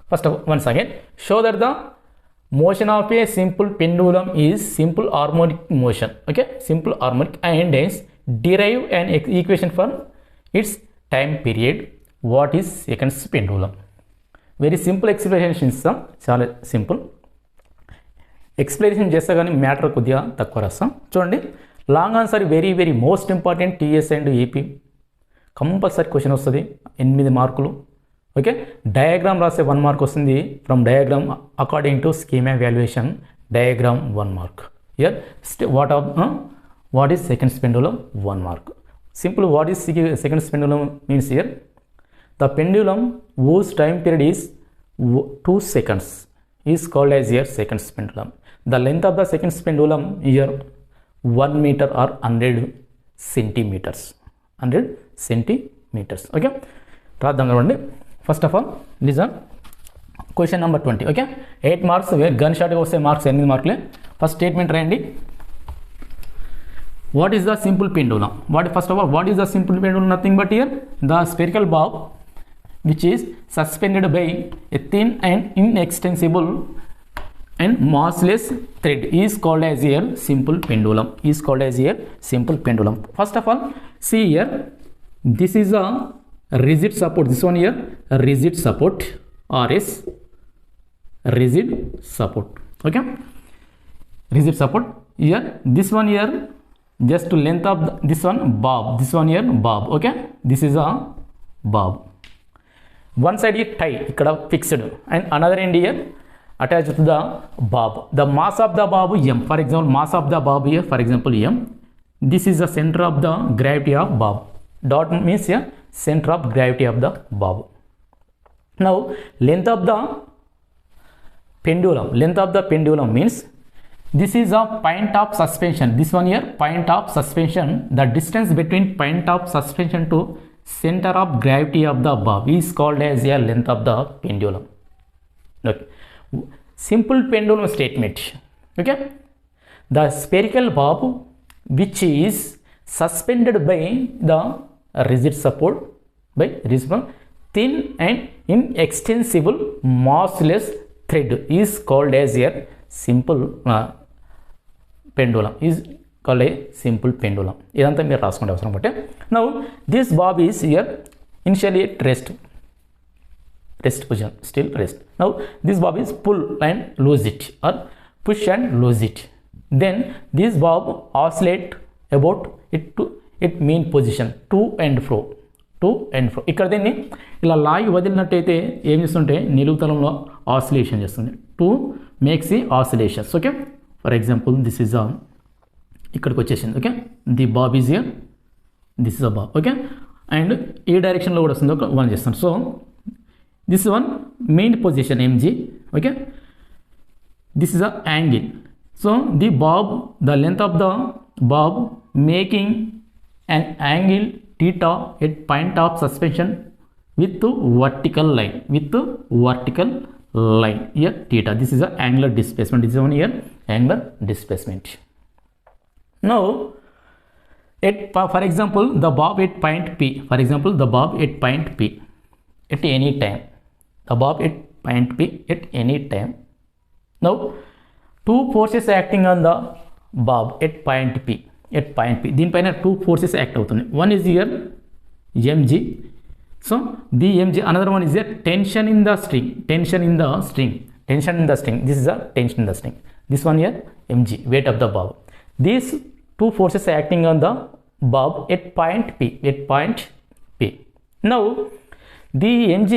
First of once again, show that the motion of a simple pendulum is simple harmonic motion. Okay, simple harmonic, and hence derive an equation for its time period. What is seconds pendulum? Very simple explanation ఇస్తాం, చాలా simple explanation చేస్తే కానీ matter కొద్దిగా తక్కువ రాస్తాం. చూడండి, long answer very very most important. TS and AP compulsory question వస్తుంది, 8 మార్కులు. ఓకే, డయాగ్రామ్ రాస్తే 1 మార్క్ వస్తుంది. From diagram according to schema valuation diagram 1 mark. Here what is seconds pendulum 1 mark. Simple, what is seconds pendulum means here the pendulum whose time period is 2 seconds is called as here seconds pendulum. The length of the seconds pendulum here 1 meter or 100 centimeters. 100 centimeters. Okay, రాద్దాం చూడండి. First of all listen question number 20. Okay, 8 marks. Gun షాట్గా వస్తే marks 8 మార్కులే. First statement రాయండి. What is the simple pendulum? First of all what is the simple pendulum? Nothing but here the spherical bob which is suspended by a thin and inextensible and massless thread is called as here simple pendulum. Is called as here simple pendulum. First of all, see here, this is a rigid support. This one here rigid support, RS rigid support. Okay, rigid support. Here this one here just length of this one bob. This one here bob. Okay, this is a bob. One side is tie, ikkada fixed, and another end here attached to the bob. The mass of the bob m. For example, mass of the bob here, for example m. This is the center of the gravity of bob. Dot means here center of gravity of the bob. Now length of the pendulum. Length of the pendulum means this is a point of suspension. This one here point of suspension. The distance between point of suspension to center of gravity of the bob is called as a length of the pendulum. Okay, simple pendulum statement. Okay, the spherical bob which is suspended by the rigid support by thin and inextensible massless thread is called as a simple pendulum. Is called a simple pendulum. ఇదంతా మీరు రాసుకుంటే అవసరం పట్టే. Now this bob is here initially at rest position, still rest. Now this bob is pull and lose it or push and lose it. Then this bob oscillate about it to its mean position to and fro. ఇక్కడ దీన్ని ఇలా లాగి వదిలినట్టయితే ఏం చేస్తుంటే నిలువుతలంలో oscillation చేస్తుంది. To makes the oscillations. Okay, for example this is ఇక్కడికి వచ్చేసింది. Okay, the Bob is here, this is a Bob. Okay, and ఈ డైరెక్షన్లో కూడా వస్తుంది. ఒక 1 చేస్తాను. So this one main position MG. Okay, this is a angle. So the Bob, the length of the Bob making an angle theta at point of suspension with vertical line. Here theta, this is a angular displacement. This is one here angular displacement. Now for example the bob at point P, at any time, the bob at point P at any time. Now two forces acting on the bob at point P. దీనిపైన 2 forces act అవుతున్నాయి. One is here mg. So the mg, another one is here tension in the string. This is a tension in the string. This one here mg, weight of the bob. These 2 forces acting on the bob at point P. Now the mg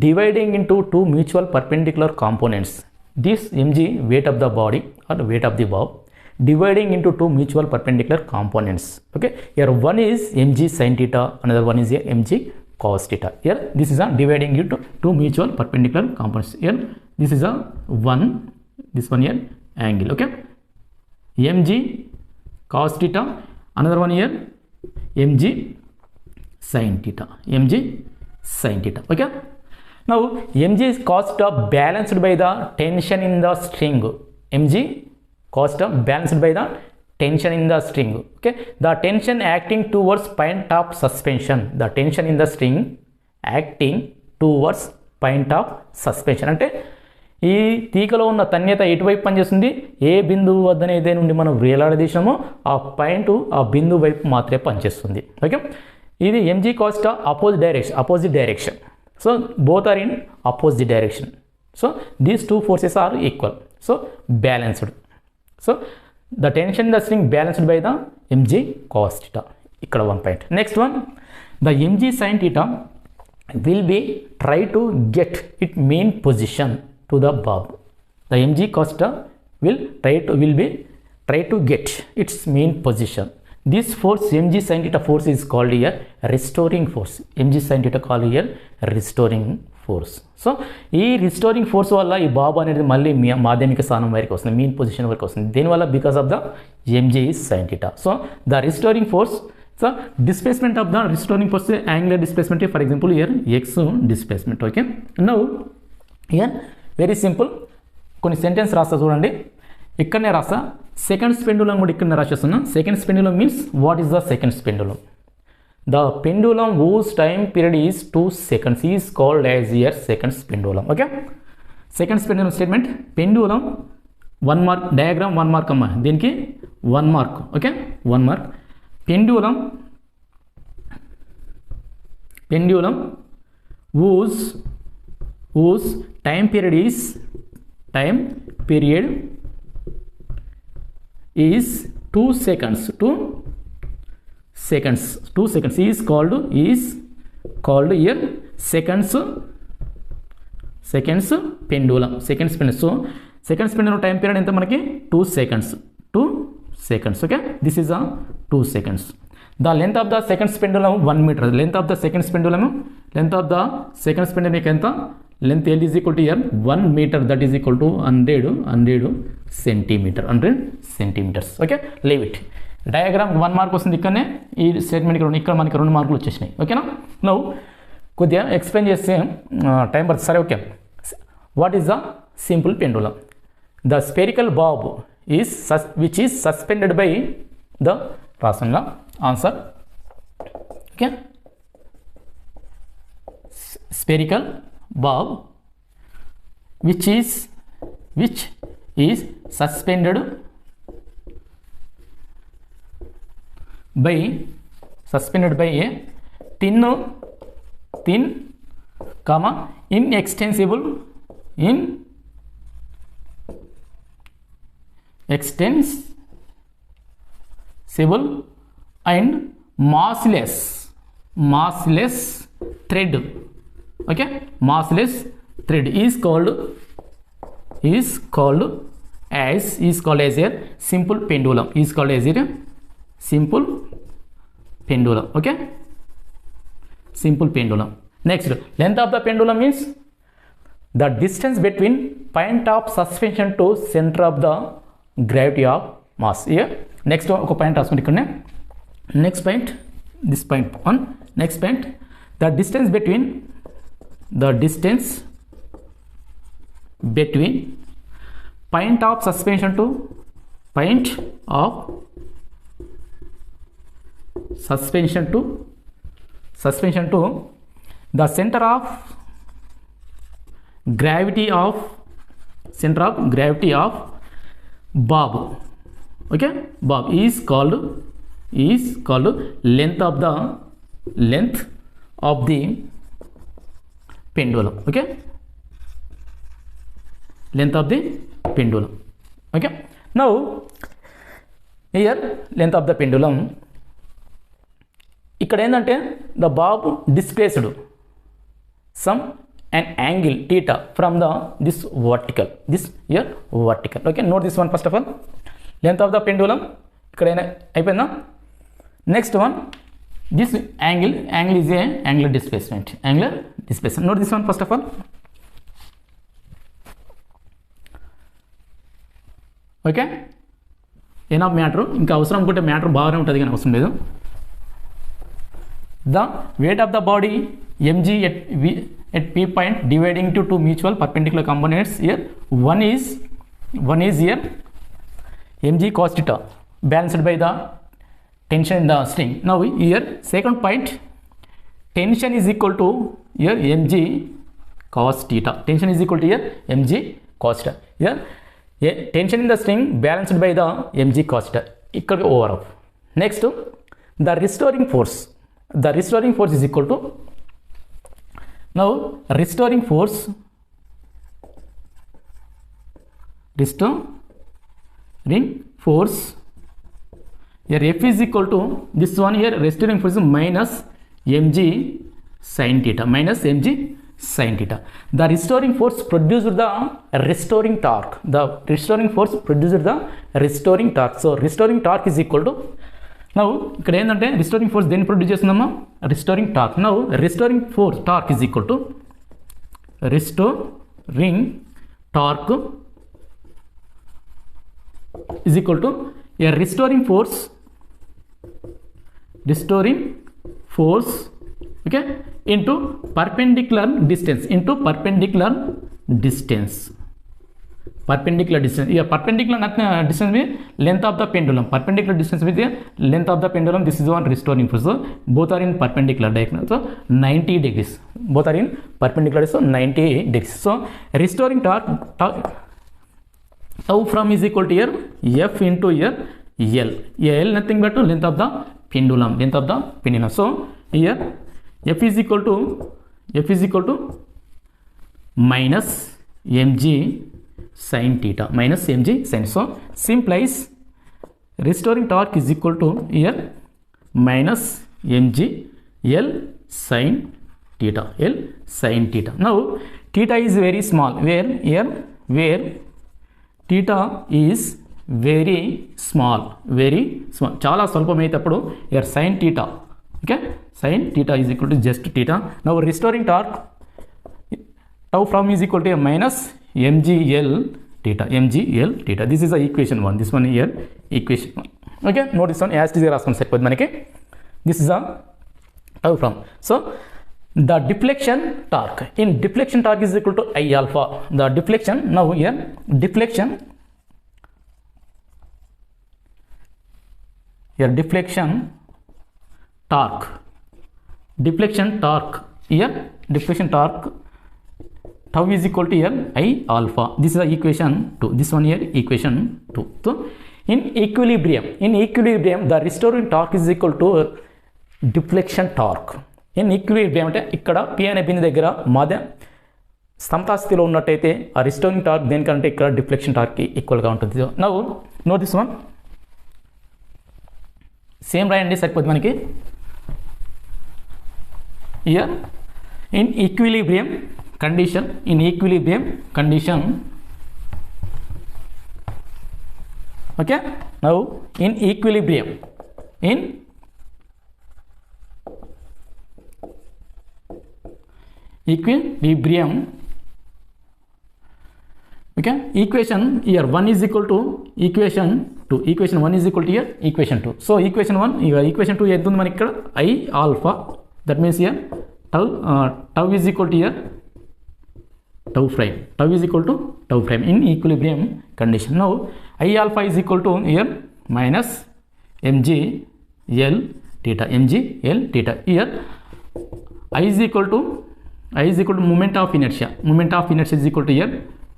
dividing into 2 mutual perpendicular components. This mg, weight of the body or weight of the bob, dividing into 2 mutual perpendicular components. Okay, here one is mg sin theta, another one is here mg cos theta. Here this is a dividing into 2 mutual perpendicular components. Here this is a this one here angle. Okay, mg cos theta, another one here mg sin theta. Okay, now mg is cos theta balanced by the tension in the string. Mg cos term balanced by the tension in the string. Okay, the tension acting towards point of suspension, the tension in the string acting towards point of suspension. అంటే ఈ తీగలో ఉన్న తన్యత ఎటువైపు పనిచేస్తుంది, ఏ బిందువు వద్దనైతే నుండి మనం వేలాడదీశామో ఆ point ఆ బిందువు వైపు మాత్రమే పనిచేస్తుంది. ఓకే, ఇది MG cos opposite direction. So both are in opposite direction. So these two forces are equal. So balanced. So the tension in the string balanced by the MG cos theta. ఇక్కడ one point. Next one, the MG sine theta will be try to get its mean position to the bob. The mg cos theta will try to get its mean position. This force mg sin theta force is called here restoring force. mg sin theta called here restoring force. So ఈ restoring force వల్ల ఈ బాబు అనేది మళ్ళీ మాధ్యమిక స్థానం వరకు వస్తుంది, mean position వరకు వస్తుంది. దీనివల్ల because of the MG sin theta. So the restoring force, so displacement of the restoring force, angular displacement, for example here x displacement. Okay, now here very simple కొన్ని సెంటెన్స్ రాస్తా చూడండి. ఇక్కడనే రాస్తా, seconds pendulum కూడా ఇక్కడనే రాసేస్తున్నా. Seconds pendulum means what is the seconds pendulum? The pendulum whose time period is 2 seconds is called as here seconds pendulum. Okay, seconds pendulum statement. Pendulum 1 mark, diagram 1 mark అమ్మా, దీనికి 1 mark. Okay, 1 mark. pendulum whose time period is 2 seconds. 2 seconds is called here seconds pendulum. So seconds pendulum time period ఎంత మనకి 2 seconds. Okay, this is a 2 seconds. The length of the seconds pendulum 1 meter. Length of the seconds pendulum ఎంత? Length L is equal to here 1 meter, that is equal to 100 centimeters. Okay, leave it. Diagram 1 mark వస్తుంది. ఇక్కడనే ఈ statement ఇక్కడ మనకి 2 మార్కులు వచ్చేసినాయి. ఓకేనా? Now కొద్దిగా ఎక్స్ప్లెయిన్ చేస్తే టైం పడుతుంది. సరే, okay. What is the simple pendulum? The spherical Bob is which is suspended by the Rasanga answer. Okay, spherical bob which is suspended by a thin comma inextensible and massless thread. Okay, massless thread is called as a simple pendulum. Okay, simple pendulum. Next, length of the pendulum means the distance between point of suspension to center of the gravity of mass. Here next ఒక point రాసుకోండి. ఇక్కడనే next point, this point 1. Next point, the distance between point of suspension to the center of gravity of bob. Okay, bob is called length of the pendulum. Okay, length of the pendulum. Okay, now here length of the pendulum, ఇక్కడ ఏంటంటే the bob displaced some an angle theta from this vertical. Okay, note this one first of all. Length of the pendulum ikkada అయిపోయిందా? Next one, this angle is a angular displacement. Note this one first of all. Okay, enough matter. ఇంకా అవసరం అనుకుంటే matter బాగానే ఉంటుంది కానీ అవసరం లేదు. The weight of the body mg at p point dividing to two mutual perpendicular components. Here one is here mg cos theta balanced by the tension in the string. Now here second point, tension is equal to here mg cos theta. Tension is equal to here mg cos theta. Here tension in the string balanced by the mg cos theta. Equal to over of. Next, the restoring force. The restoring force is equal to, now restoring force here F is equal to this one here, restoring force minus mg sin theta, minus mg sin theta. The restoring force produced the restoring torque. The restoring force produced the restoring torque. So restoring torque is equal to, now ఇక్కడ ఏంటంటే restoring force దేన్ని produce చేస్తుందమ్మా, restoring torque. Now restoring force torque is equal to restoring torque is equal to a restoring force okay into perpendicular distance yeah, perpendicular distance with length of the pendulum, perpendicular distance with the length of the pendulum. This is one restoring force. So both are in perpendicular diagonal, so 90 degrees, both are in perpendicular, so 90 degrees. So restoring torque tau from is equal to here F into here L. L nothing but length of the pendulum, So here F is equal to minus mg sin theta, minus mg sin. So simplies restoring torque is equal to here minus mg L sin theta, Now theta is very small, where theta is very small, చాలా స్వల్పమైనప్పుడు here sin theta, okay, sin theta is equal to just theta. Now restoring torque tau from is equal to minus mgl theta, This is the equation 1, this one here equation 1. Okay, note this one as it is రాసుకోండి సరిపోద్ది మనకి. This is the tau from. So the deflection torque, in deflection torque is equal to I alpha. The deflection, now here deflection torque here, deflection torque tau is equal to here I alpha. This is the equation 2, this one here equation 2. So in equilibrium the restoring torque is equal to deflection torque. In equilibrium అంటే ఇక్కడ P అనే బిందు దగ్గర మధ్య సమతాస్థితిలో ఉన్నట్టయితే ఆ restoring torque దేనికంటే ఇక్కడ deflection టార్క్కి ఈక్వల్గా ఉంటుంది. Now note this one, same రాయండి సరిపోతుంది మనకి. Year in equilibrium condition okay. Now in equilibrium okay, equation here 1 is equal to equation 2, equation 1 is equal to here equation 2. So equation 1 equation 2 ఎంత ఉంది మనకి ఇక్కడ I alpha, that means here tau is equal to here tau is equal to tau prime in equilibrium condition. Now I alpha is equal to here minus mg L theta, here I is equal to moment of inertia is equal to here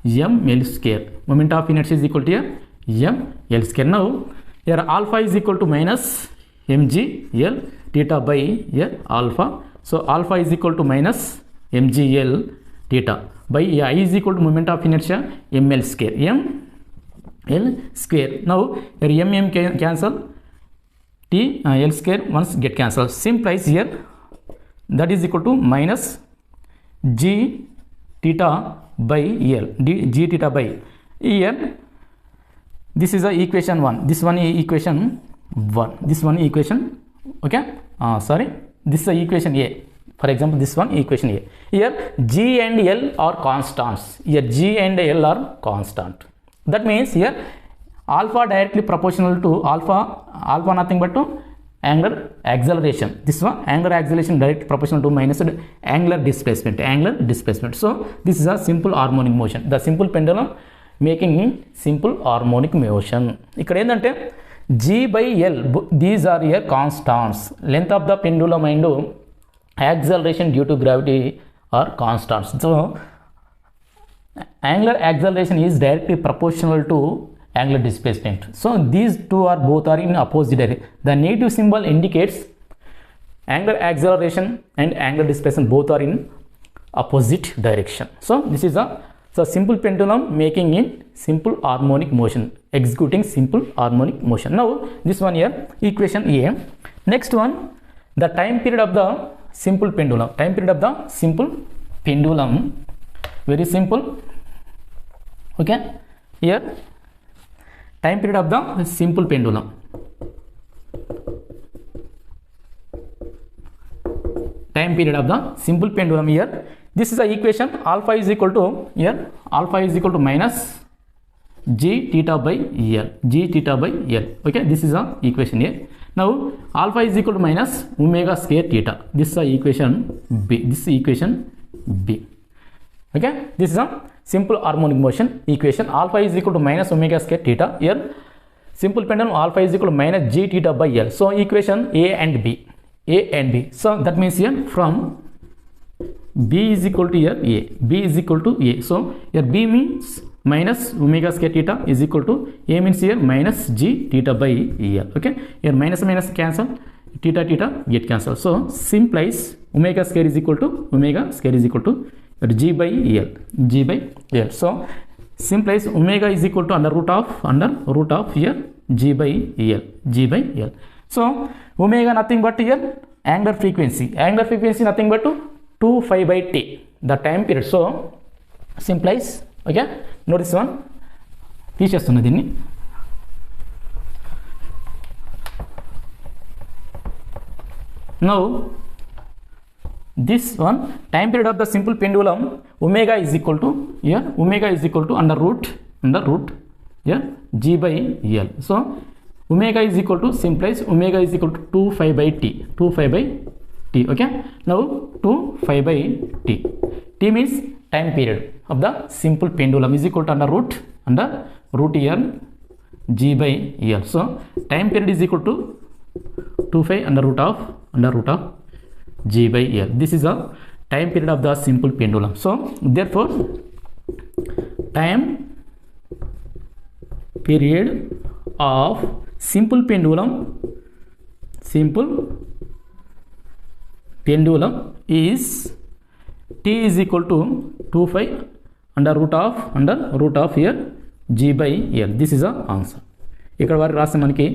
ml square, moment of inertia is equal to here ml square. Now here alpha is equal to minus mg L theta by here alpha, so alpha is equal to minus mg L theta by I is equal to moment of inertia ml square, Now here m cancel, t L square once get cancelled, simplies here that is equal to minus g theta by L, g theta by here. This is the equation 1, this one equation 1, this one equation, okay, this is the equation A. For example, this one equation A. Here g and L are constants, that means here alpha directly proportional to alpha nothing but to angular acceleration, this one angular acceleration directly proportional to minus angular displacement. So this is a simple harmonic motion, the simple pendulum making simple harmonic motion. ఇక్కడ ఏంటంటే g by L, these are here constants, length of the pendulum and acceleration due to gravity or constants. So angular acceleration is directly proportional to angular displacement. So these two are both are in opposite direction. The negative symbol indicates angular acceleration and angular displacement both are in opposite direction. So this is a simple pendulum making in simple harmonic motion, executing simple harmonic motion. Now this one here, equation A. Next one, the time period of the simple pendulum. Time period of the simple pendulum, very simple. Okay, here time period of the simple pendulum. Time period of the simple pendulum here. This is the equation. Alpha is equal to here. Alpha is equal to minus g theta by L. G theta by L. Okay, this is the equation here. Now alpha is equal to minus omega square theta. This is the equation B. This is equation B. Okay, this is a simple harmonic motion equation. Alpha is equal to minus omega square theta. Here simple pendulum alpha is equal to minus g theta by L. So equation A and B. A and B. So that means here from B is equal to here A. B is equal to A. So here B means minus omega square theta is equal to A means here minus g theta by L. Okay, here minus minus cancel, theta theta get cancel. So simplifies omega square is equal to omega square is equal to g by L. G by L. So simplifies omega is equal to under root of here g by L. G by L. So omega nothing but here angular frequency. Angular frequency nothing but 2 phi by t, the time period. So simplifies. Okay, notice one తీసేస్తున్నా దీన్ని. Now this one time period of the simple pendulum, omega is equal to here omega is equal to under root here g by L. So omega is equal to simplifies omega is equal to 2 phi by t. 2 phi by t. Okay, now 2 phi by t. T means time period of the simple pendulum is equal to under root here g by L. So time period is equal to 2 phi under root of g by L. This is a time period of the simple pendulum. So therefore time period of simple pendulum is t is equal to 2 phi under root of here g by L. This is the answer. ఇక్కడ వారు రాస్తే మనకి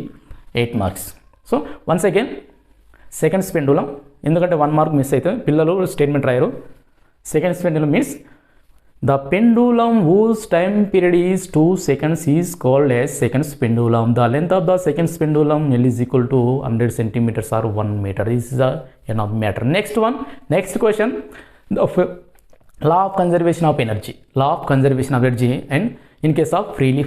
8 marks. So once again seconds pendulum, ఎందుకంటే 1 mark miss అయితే పిల్లలు statement రాయరు. Seconds pendulum means the pendulum whose time period is 2 seconds is called as seconds pendulum. The length of the seconds pendulum L is equal to 100 centimeters or 1 meter. This is the enough matter. Next question, the law of conservation of energy. Law of conservation of energy and in case of freely